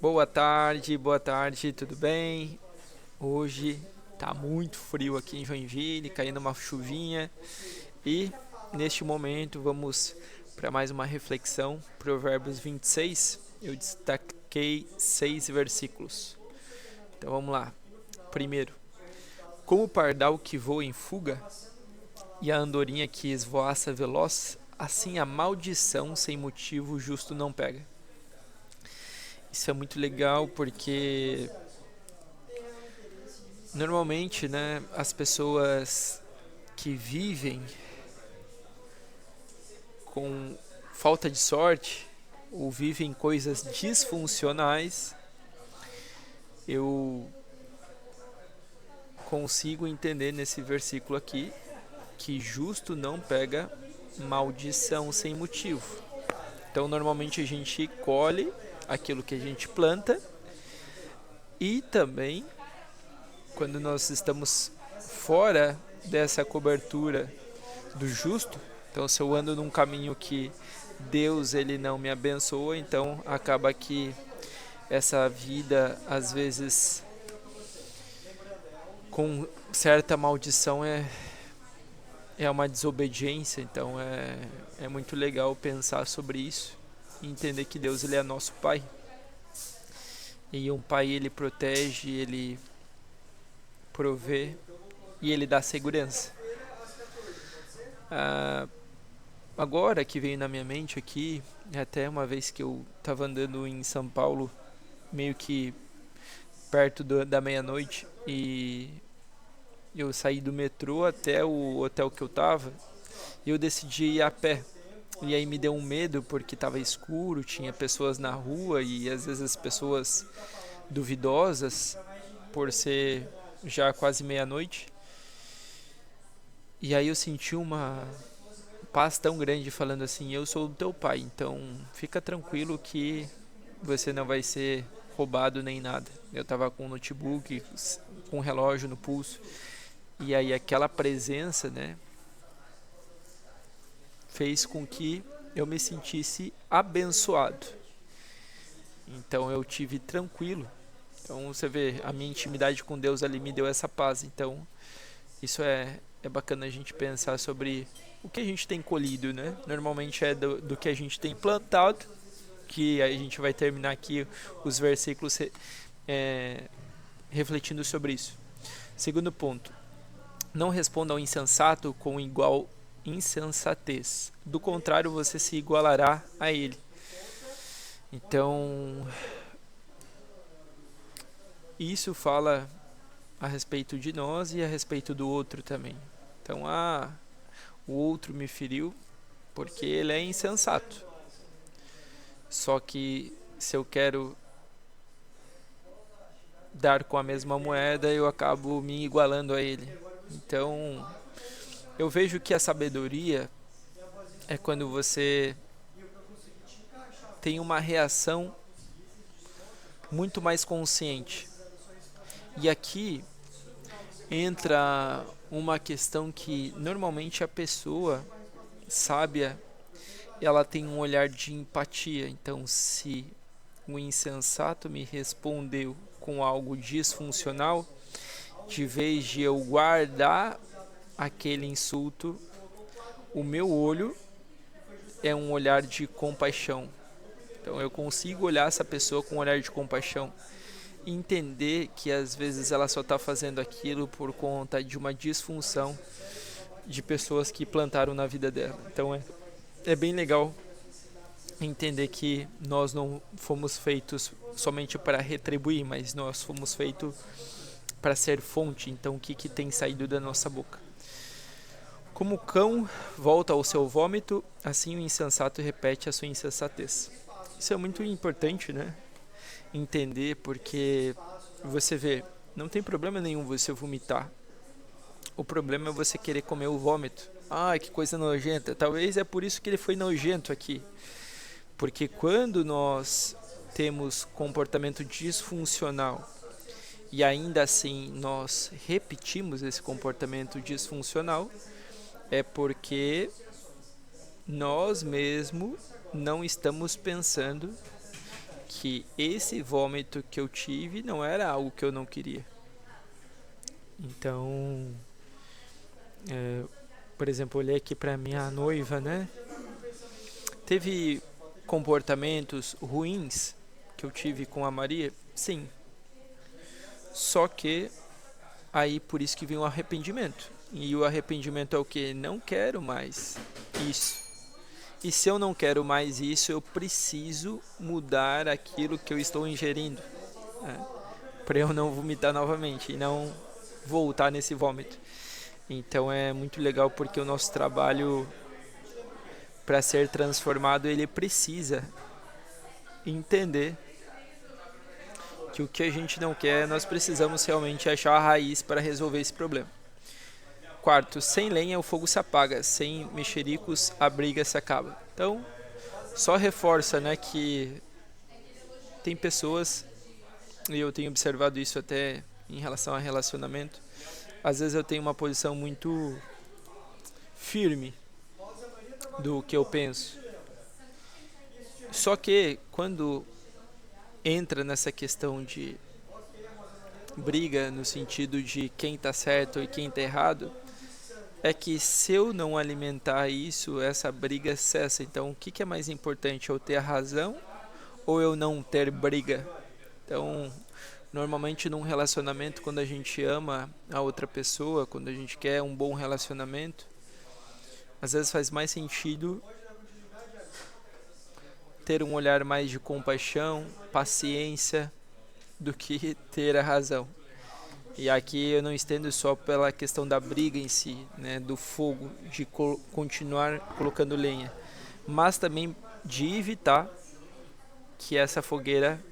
Boa tarde, tudo bem? Hoje tá muito frio aqui em Joinville, caindo uma chuvinha e neste momento vamos para mais uma reflexão, Provérbios 26. Eu destaquei 6 versículos. Então vamos lá. Primeiro, como o pardal que voa em fuga e a andorinha que esvoaça veloz, assim a maldição sem motivo justo não pega. Isso é muito legal porque normalmente, né, as pessoas que vivem com falta de sorte ou vivem coisas disfuncionais, eu consigo entender nesse versículo aqui que justo não pega maldição sem motivo. Então, normalmente a gente colhe aquilo que a gente planta e também quando nós estamos fora dessa cobertura do justo, então se eu ando num caminho que Deus ele não me abençoa, então acaba que essa vida às vezes com certa maldição é uma desobediência, então é muito legal pensar sobre isso e entender que Deus ele é nosso pai. E um pai ele protege, ele provê e ele dá segurança. Ah, agora que veio na minha mente aqui, até uma vez que eu estava andando em São Paulo, meio que perto da meia-noite, e eu saí do metrô até o hotel que eu tava, e eu decidi ir a pé. E aí me deu um medo porque estava escuro, tinha pessoas na rua e às vezes as pessoas duvidosas por ser já quase meia-noite. E aí eu senti uma paz tão grande falando assim: eu sou o teu pai, então fica tranquilo que você não vai ser roubado nem nada. Eu tava com um notebook, com um relógio no pulso, e aí aquela presença, né, fez com que eu me sentisse abençoado. Então eu tive tranquilo. Então você vê, a minha intimidade com Deus ali me deu essa paz. Então isso é bacana a gente pensar sobre o que a gente tem colhido, né? Normalmente é do que a gente tem plantado, que a gente vai terminar aqui os versículos é, refletindo sobre isso. Segundo ponto, não responda ao insensato com igual insensatez. Do contrário, você se igualará a ele. Então, isso fala a respeito de nós e a respeito do outro também. Então, o outro me feriu porque ele é insensato. Só que se eu quero dar com a mesma moeda, eu acabo me igualando a ele. Então, eu vejo que a sabedoria é quando você tem uma reação muito mais consciente. E aqui entra uma questão que normalmente a pessoa sábia ela tem um olhar de empatia. Então, se o insensato me respondeu com algo disfuncional, de vez de eu guardar aquele insulto, o meu olho é um olhar de compaixão. Então eu consigo olhar essa pessoa com um olhar de compaixão e entender que às vezes ela só está fazendo aquilo por conta de uma disfunção de pessoas que plantaram na vida dela. Então é bem legal entender que nós não fomos feitos somente para retribuir, mas nós fomos feitos para ser fonte. Então o que tem saído da nossa boca? Como o cão volta ao seu vômito, assim o insensato repete a sua insensatez. Isso é muito importante, né? Entender, porque você vê, não tem problema nenhum você vomitar. O problema é você querer comer o vômito. Ah, que coisa nojenta. Talvez é por isso que ele foi nojento aqui. Porque quando nós temos comportamento disfuncional e ainda assim nós repetimos esse comportamento disfuncional, é porque nós mesmo não estamos pensando que esse vômito que eu tive não era algo que eu não queria. Então, por exemplo, olhei aqui para minha noiva, né? Teve comportamentos ruins que eu tive com a Maria? Sim. Só que aí por isso que vem o arrependimento. E o arrependimento é o que? Não quero mais isso. E se eu não quero mais isso, eu preciso mudar aquilo que eu estou ingerindo, né? Para eu não vomitar novamente e não voltar nesse vômito. Então é muito legal porque o nosso trabalho, para ser transformado, ele precisa entender que o que a gente não quer, nós precisamos realmente achar a raiz para resolver esse problema. Quarto, sem lenha o fogo se apaga, sem mexericos a briga se acaba. Então, só reforça, né, que tem pessoas, e eu tenho observado isso até em relação a relacionamento, às vezes eu tenho uma posição muito firme do que eu penso. Só que quando entra nessa questão de briga, no sentido de quem está certo e quem está errado, é que se eu não alimentar isso, essa briga cessa. Então, o que é mais importante? Eu ter a razão ou eu não ter briga? Então, normalmente num relacionamento, quando a gente ama a outra pessoa, quando a gente quer um bom relacionamento, às vezes faz mais sentido ter um olhar mais de compaixão, paciência, do que ter a razão. E aqui eu não estendo só pela questão da briga em si, né, do fogo, de continuar colocando lenha, mas também de evitar que essa fogueira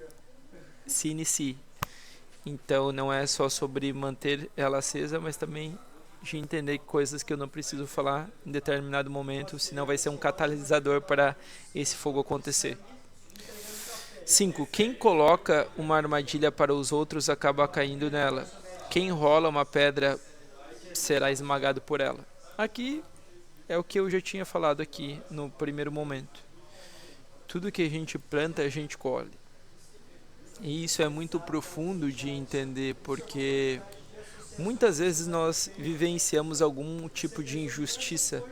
se inicie. Então não é só sobre manter ela acesa, mas também de entender coisas que eu não preciso falar em determinado momento, senão vai ser um catalisador para esse fogo acontecer. 5. Quem coloca uma armadilha para os outros acaba caindo nela. Quem rola uma pedra será esmagado por ela. Aqui é o que eu já tinha falado aqui no primeiro momento. Tudo que a gente planta, a gente colhe. E isso é muito profundo de entender, porque muitas vezes nós vivenciamos algum tipo de injustiça.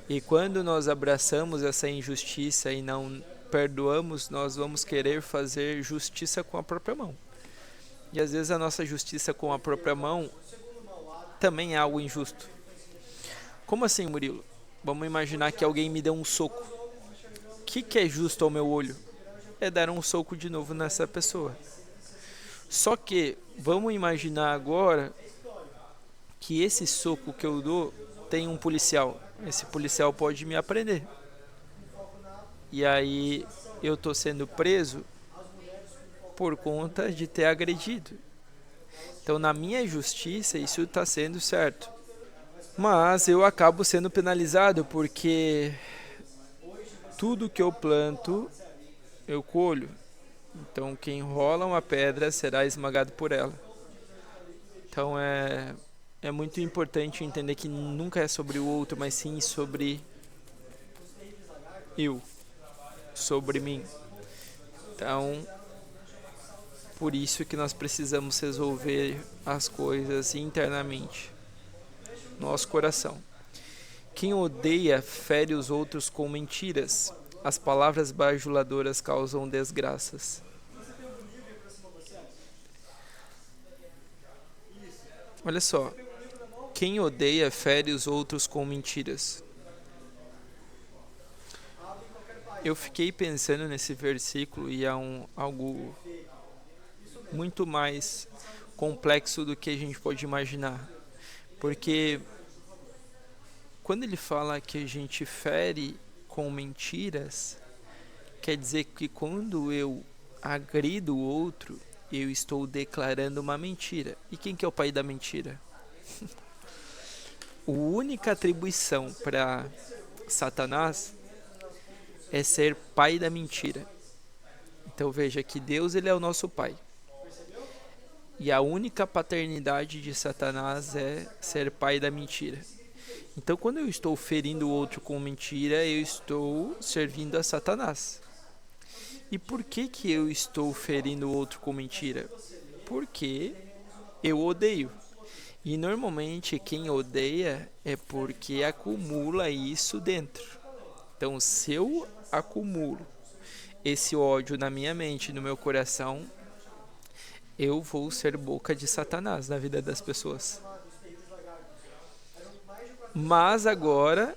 E quando nós abraçamos essa injustiça e não perdoamos, nós vamos querer fazer justiça com a própria mão. E às vezes a nossa justiça com a própria mão também é algo injusto. Como assim, Murilo? Vamos imaginar que alguém me deu um soco. O que é justo ao meu olho? É dar um soco de novo nessa pessoa. Só que vamos imaginar agora que esse soco que eu dou tem um policial. Esse policial pode me apreender. E aí eu estou sendo preso por conta de ter agredido. Então, na minha justiça, isso está sendo certo. Mas eu acabo sendo penalizado porque tudo que eu planto, eu colho. Então, quem rola uma pedra será esmagado por ela. Então, é muito importante entender que nunca é sobre o outro, mas sim sobre eu, sobre mim. Então, por isso que nós precisamos resolver as coisas internamente, nosso coração. Quem odeia fere os outros com mentiras. As palavras bajuladoras causam desgraças. Olha só. Quem odeia fere os outros com mentiras. Eu fiquei pensando nesse versículo e é algo muito mais complexo do que a gente pode imaginar. Porque quando ele fala que a gente fere com mentiras, quer dizer que quando eu agrido o outro, eu estou declarando uma mentira. E quem que é o pai da mentira? A única atribuição para Satanás é ser pai da mentira. Então veja que Deus, ele é o nosso pai. E a única paternidade de Satanás é ser pai da mentira. Então, quando eu estou ferindo o outro com mentira, eu estou servindo a Satanás. E por que que eu estou ferindo o outro com mentira? Porque eu odeio. E normalmente quem odeia é porque acumula isso dentro. Então, se eu acumulo esse ódio na minha mente, no meu coração, eu vou ser boca de Satanás na vida das pessoas. Mas agora,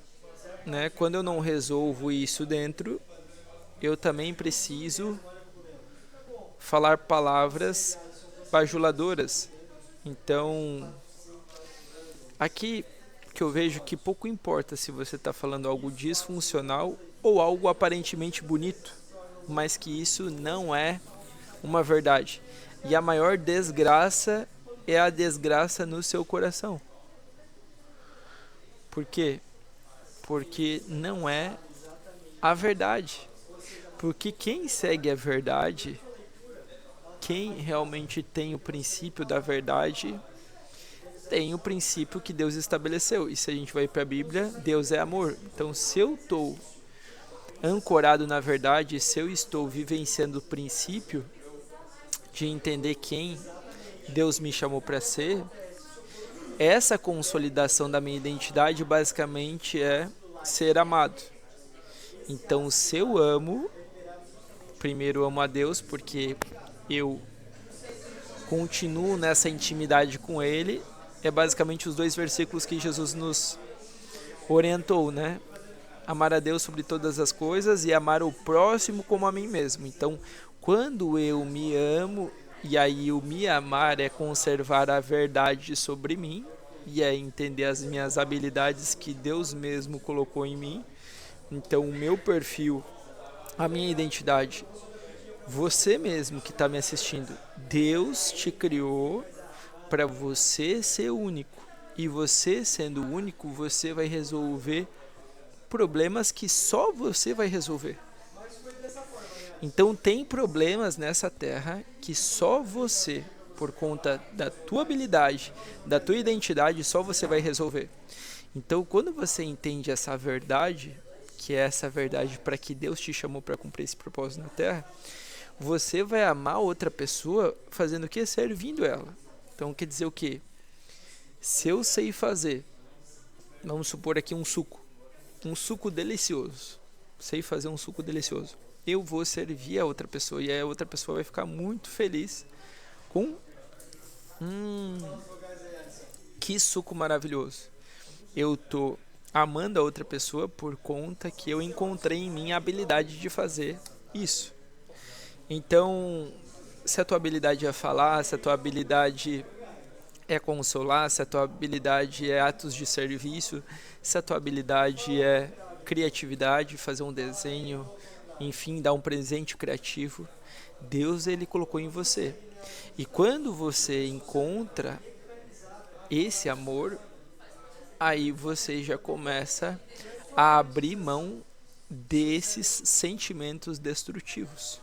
né, quando eu não resolvo isso dentro, eu também preciso falar palavras bajuladoras. Então, aqui que eu vejo que pouco importa se você está falando algo disfuncional ou algo aparentemente bonito, mas que isso não é uma verdade. E a maior desgraça é a desgraça no seu coração. Por quê? Porque não é a verdade. Porque quem segue a verdade, quem realmente tem o princípio da verdade, tem o princípio que Deus estabeleceu. E se a gente vai para a Bíblia, Deus é amor. Então, se eu estou ancorado na verdade, se eu estou vivenciando o princípio de entender quem Deus me chamou para ser, essa consolidação da minha identidade basicamente é ser amado. Então, se eu amo, primeiro eu amo a Deus porque eu continuo nessa intimidade com Ele. É basicamente os dois versículos que Jesus nos orientou, né? Amar a Deus sobre todas as coisas e amar o próximo como a mim mesmo. Então, quando eu me amo, e aí o me amar é conservar a verdade sobre mim, e é entender as minhas habilidades que Deus mesmo colocou em mim. Então, o meu perfil, a minha identidade, você mesmo que está me assistindo, Deus te criou para você ser único. E você sendo único, você vai resolver problemas que só você vai resolver. Então tem problemas nessa terra que só você, por conta da tua habilidade, da tua identidade, só você vai resolver. Então quando você entende essa verdade, que é essa verdade para que Deus te chamou para cumprir esse propósito na terra, você vai amar outra pessoa fazendo o que? Servindo ela. Então quer dizer o quê? Se eu sei fazer, vamos supor aqui um suco delicioso, sei fazer um suco delicioso, eu vou servir a outra pessoa e a outra pessoa vai ficar muito feliz com que suco maravilhoso. Eu tô amando a outra pessoa por conta que eu encontrei em mim a habilidade de fazer isso. Então, se a tua habilidade é falar, se a tua habilidade é consolar, se a tua habilidade é atos de serviço, se a tua habilidade é criatividade, fazer um desenho, enfim, dar um presente criativo, Deus ele colocou em você. E quando você encontra esse amor, aí você já começa a abrir mão desses sentimentos destrutivos.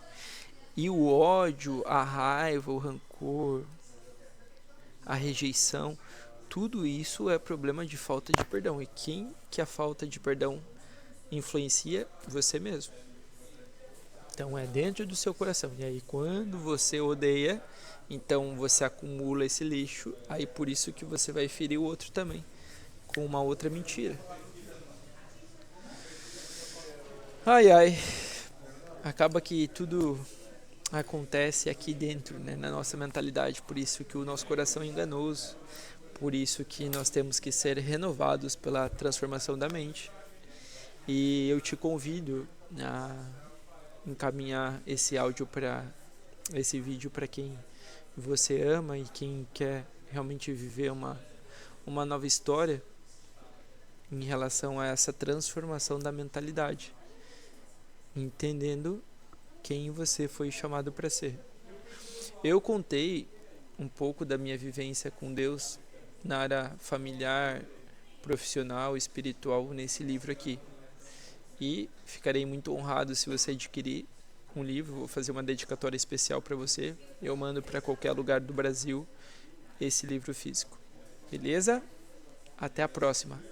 E o ódio, a raiva, o rancor, a rejeição, tudo isso é problema de falta de perdão. E quem que a falta de perdão influencia? Você mesmo. Então é dentro do seu coração. E aí quando você odeia, então você acumula esse lixo, aí por isso que você vai ferir o outro também, com uma outra mentira. Ai ai, acaba que tudo acontece aqui dentro, né, na nossa mentalidade, por isso que o nosso coração é enganoso, por isso que nós temos que ser renovados pela transformação da mente. E eu te convido a encaminhar esse áudio esse vídeo para quem você ama e quem quer realmente viver uma nova história em relação a essa transformação da mentalidade, entendendo quem você foi chamado para ser. Eu contei um pouco da minha vivência com Deus na área familiar, profissional, espiritual nesse livro aqui. E ficarei muito honrado se você adquirir um livro. Vou fazer uma dedicatória especial para você. Eu mando para qualquer lugar do Brasil esse livro físico. Beleza? Até a próxima.